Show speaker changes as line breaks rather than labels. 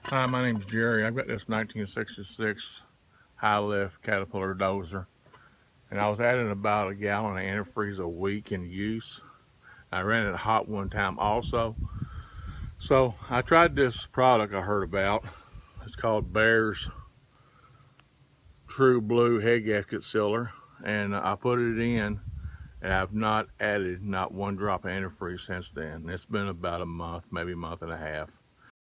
Hi, my name's Jerry. I've got this 1966 high lift Caterpillar dozer, and I was adding about a gallon of antifreeze a week in use. I ran it hot one time also. So I tried this product I heard about. It's called Bear's True Blue Head Gasket Sealer, and I put it in, and I've not added not one drop of antifreeze since then. It's been about a month, maybe a month and a half.